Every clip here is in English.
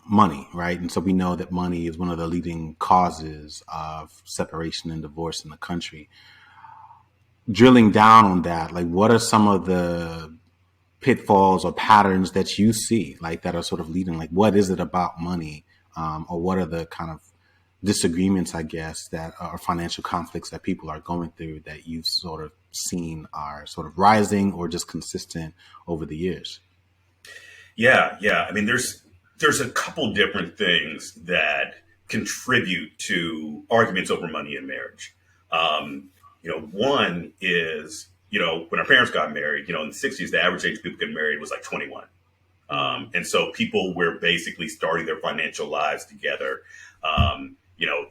money, right? And so we know that money is one of the leading causes of separation and divorce in the country. Drilling down on that, like, what are some of the pitfalls or patterns that you see, like, that are sort of leading? Like, what is it about money, or what are the kind of disagreements, I guess, that are financial conflicts that people are going through that you've sort of seen are sort of rising or just consistent over the years? Yeah. I mean, there's a couple different things that contribute to arguments over money in marriage. One is, when our parents got married, in the 60s, the average age people getting married was like 21. And so people were basically starting their financial lives together.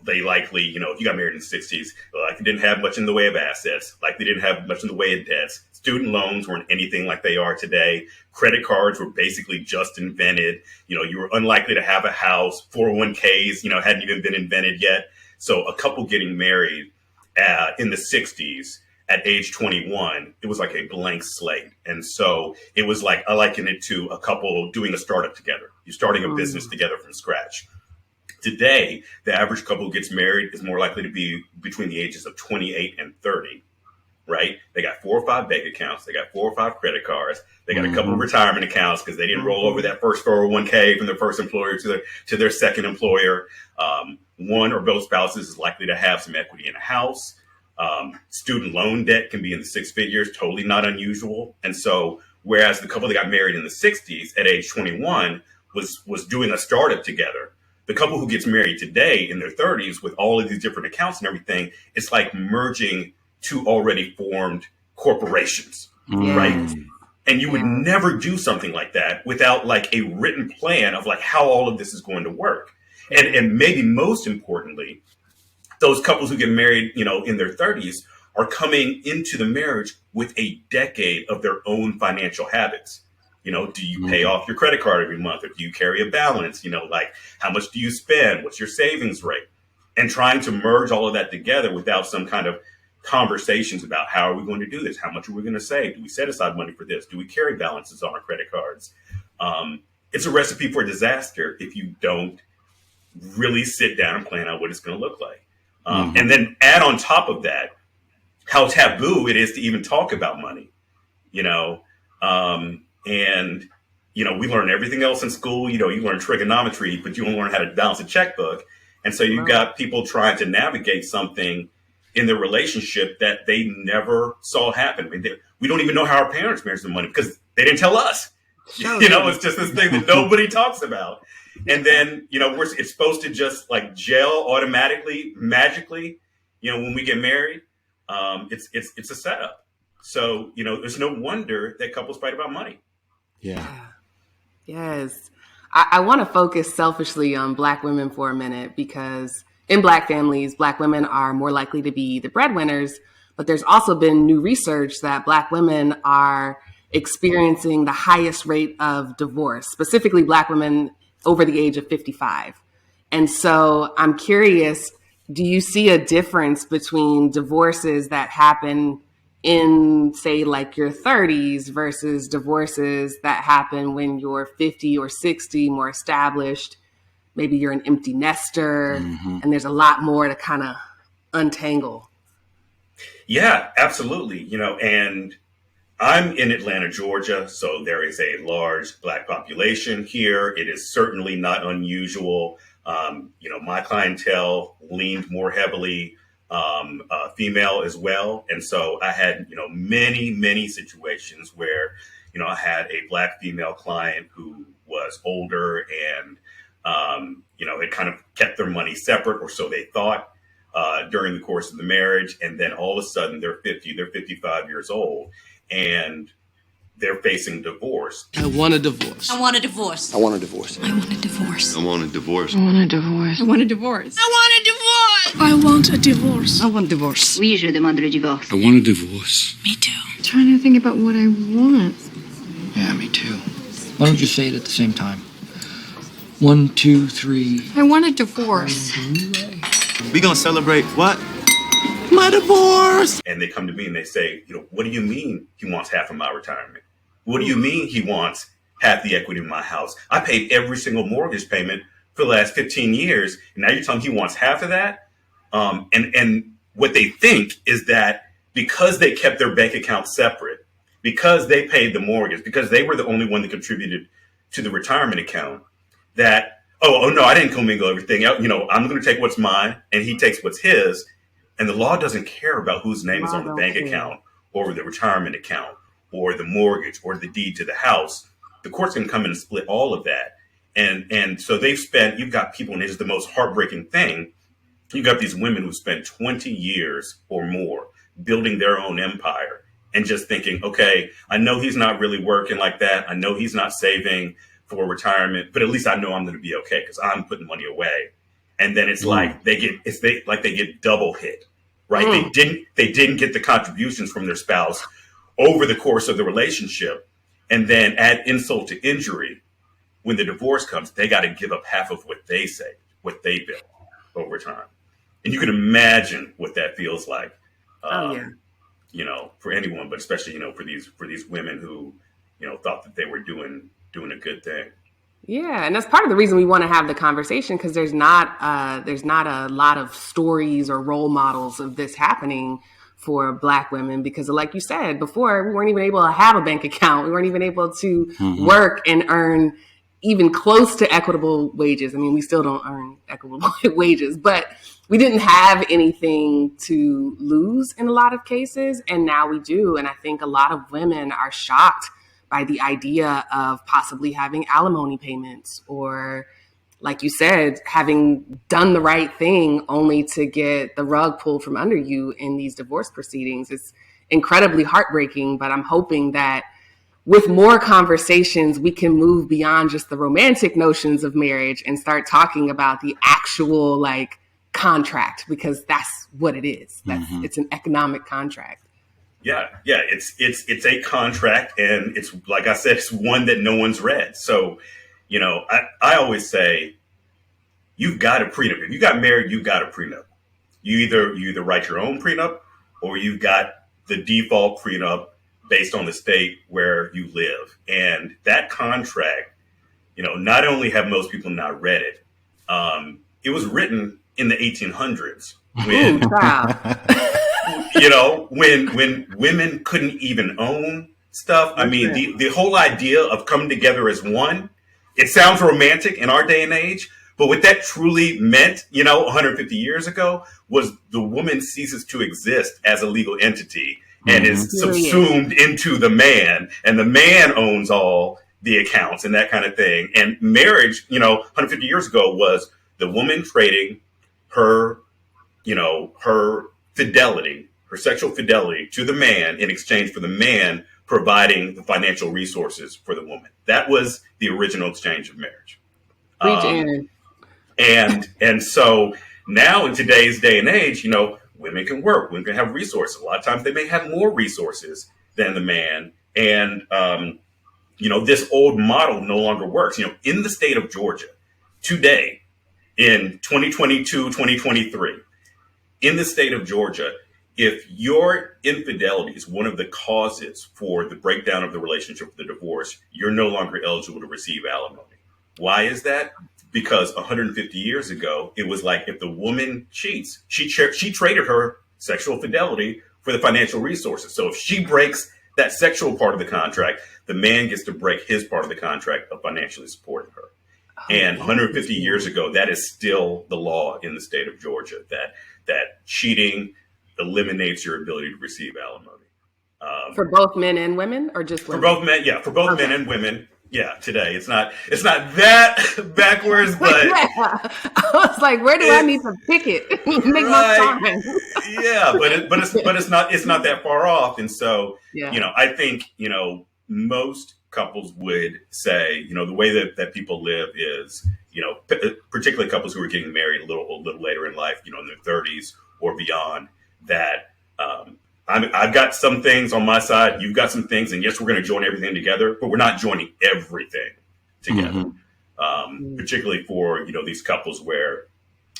They likely, if you got married in the 60s, likely didn't have much in the way of assets, likely didn't have much in the way of debts. Student loans weren't anything like they are today. Credit cards were basically just invented. You were unlikely to have a house. 401ks, hadn't even been invented yet. So a couple getting married in the 60s at age 21, it was like a blank slate. And so it was like, I liken it to a couple doing a startup together. You're starting a business together from scratch. Today, the average couple who gets married is more likely to be between the ages of 28 and 30, right? They got 4 or 5 bank accounts. They got 4 or 5 credit cards. They got a couple of retirement accounts because they didn't roll over that first 401k from their first employer to their second employer. One or both spouses is likely to have some equity in a house. Student loan debt can be in the 6 figures, totally not unusual. And so, whereas the couple that got married in the 60s at age 21 was doing a startup together, the couple who gets married today in their 30s with all of these different accounts and everything, it's like merging 2 already formed corporations, right? And you would never do something like that without like a written plan of like how all of this is going to work. And maybe most importantly, those couples who get married, in their 30s are coming into the marriage with a decade of their own financial habits. Do you pay off your credit card every month, or do you carry a balance? Like, how much do you spend? What's your savings rate? And trying to merge all of that together without some kind of conversations about how are we going to do this? How much are we going to save? Do we set aside money for this? Do we carry balances on our credit cards? It's a recipe for disaster if you don't really sit down and plan out what it's going to look like. And then add on top of that, how taboo it is to even talk about money, and, we learn everything else in school. You learn trigonometry, but you don't learn how to balance a checkbook. And so you've got people trying to navigate something in their relationship that they never saw happen. I mean, we don't even know how our parents managed the money because they didn't tell us. It's just this thing that nobody talks about. And then, it's supposed to just like gel automatically, magically, when we get married. It's a setup. So, there's no wonder that couples fight about money. Yeah. Yes. I want to focus selfishly on Black women for a minute, because in Black families, Black women are more likely to be the breadwinners. But there's also been new research that Black women are experiencing the highest rate of divorce, specifically Black women over the age of 55. And so I'm curious, do you see a difference between divorces that happen in, say, like your 30s versus divorces that happen when you're 50 or 60, more established? Maybe you're an empty nester, and there's a lot more to kind of untangle. Yeah, absolutely. And I'm in Atlanta, Georgia, so there is a large Black population here. It is certainly not unusual. My clientele leaned more heavily female as well. And so I had, many situations where, I had a Black female client who was older and, had kind of kept their money separate, or so they thought, during the course of the marriage. And then all of a sudden they're 55 years old and they're facing divorce. I want a divorce. I want a divorce. I want a divorce. I want a divorce. I want a divorce. I want a divorce. I want a divorce. I want a divorce. I want a divorce. I want a divorce. Oui, je demande le divorce. I want a divorce. Me too. I'm trying to think about what I want. Yeah, me too. Why don't you say it at the same time? 1, 2, 3. I want a divorce. We gonna celebrate what? My divorce! And they come to me and they say, what do you mean he wants half of my retirement? What do you mean he wants half the equity in my house. I paid every single mortgage payment for the last 15 years. And now you're telling me he wants half of that? And what they think is that because they kept their bank account separate, because they paid the mortgage, because they were the only one that contributed to the retirement account, that, oh no, I didn't commingle everything. I'm going to take what's mine and he takes what's his. And the law doesn't care about whose name is on the bank account or the retirement account or the mortgage or the deed to the house. The court's going to come in and split all of that. And so you've got people, and it is the most heartbreaking thing. You've got these women who spent 20 years or more building their own empire and just thinking, okay, I know he's not really working like that. I know he's not saving for retirement, but at least I know I'm going to be okay because I'm putting money away. And then it's like they get double hit, right? They didn't get the contributions from their spouse over the course of the relationship. And then add insult to injury. When the divorce comes, they got to give up half of what they saved, what they built over time. And you can imagine what that feels like, for anyone, but especially, for these women who, thought that they were doing a good thing. Yeah, and that's part of the reason we want to have the conversation, because there's not a lot of stories or role models of this happening for Black women, because like you said before, we weren't even able to have a bank account. We weren't even able to work and earn even close to equitable wages. I mean, we still don't earn equitable wages, but we didn't have anything to lose in a lot of cases. And now we do. And I think a lot of women are shocked by the idea of possibly having alimony payments, or, like you said, having done the right thing only to get the rug pulled from under you in these divorce proceedings. It's incredibly heartbreaking, but I'm hoping that with more conversations, we can move beyond just the romantic notions of marriage and start talking about the actual contract, because that's what it is. It's an economic contract. Yeah. It's a contract, and it's, like I said, it's one that no one's read. So, I always say, you've got a prenup. If you got married, you've got a prenup. You either write your own prenup, or you've got the default prenup based on the state where you live. And that contract, not only have most people not read it, it was written in the 1800s when, when women couldn't even own stuff. I mean, the whole idea of coming together as one, it sounds romantic in our day and age, but what that truly meant, 150 years ago, was the woman ceases to exist as a legal entity and is subsumed into the man, and the man owns all the accounts and that kind of thing. And marriage, 150 years ago, was the woman trading her fidelity, her sexual fidelity to the man in exchange for the man providing the financial resources for the woman. That was the original exchange of marriage. And so now in today's day and age, women can work, women can have resources. A lot of times they may have more resources than the man. And, this old model no longer works. In the state of Georgia today, in 2022, 2023, in the state of Georgia, if your infidelity is one of the causes for the breakdown of the relationship, the divorce, you're no longer eligible to receive alimony. Why is that? Because 150 years ago, it was like, if the woman cheats, she traded her sexual fidelity for the financial resources. So if she breaks that sexual part of the contract, the man gets to break his part of the contract of financially supporting her. And 150 years ago, that is still the law in the state of Georgia, that cheating eliminates your ability to receive alimony. For both men and women, or just women? For both men, yeah, for both men and women. Yeah, today it's not that backwards, but I was like, where do I need to pick it? Make my time. Yeah, but it's not that far off, and so I think most couples would say the way that people live is particularly couples who are getting married a little later in life, in their 30s or beyond, that I've got some things on my side, you've got some things, and yes, we're going to join everything together, but we're not joining everything together. Particularly for, these couples where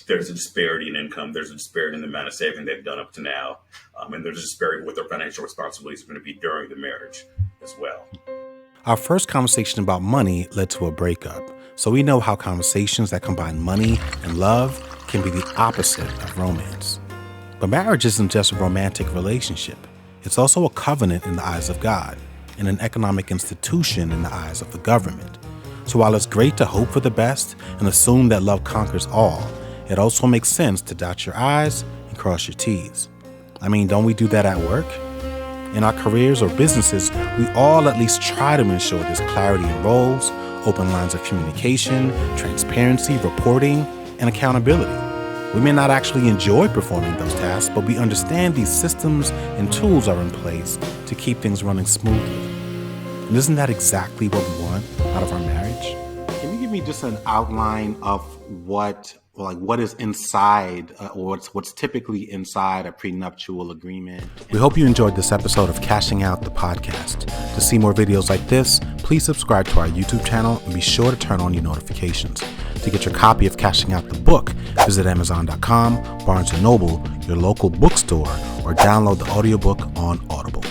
there's a disparity in income, there's a disparity in the amount of saving they've done up to now, and there's a disparity in what their financial responsibilities are going to be during the marriage as well. Our first conversation about money led to a breakup, so we know how conversations that combine money and love can be the opposite of romance. But marriage isn't just a romantic relationship. It's also a covenant in the eyes of God and an economic institution in the eyes of the government. So while it's great to hope for the best and assume that love conquers all, it also makes sense to dot your I's and cross your T's. I mean, don't we do that at work? In our careers or businesses, we all at least try to ensure there's clarity in roles, open lines of communication, transparency, reporting, and accountability. We may not actually enjoy performing those tasks, but we understand these systems and tools are in place to keep things running smoothly. And isn't that exactly what we want out of our marriage? Can you give me just an outline of what is inside or what's typically inside a prenuptial agreement? We hope you enjoyed this episode of Cashing Out the podcast. To see more videos like this, please subscribe to our YouTube channel and be sure to turn on your notifications. To get your copy of Cashing Out the book, visit Amazon.com, Barnes & Noble, your local bookstore, or download the audiobook on Audible.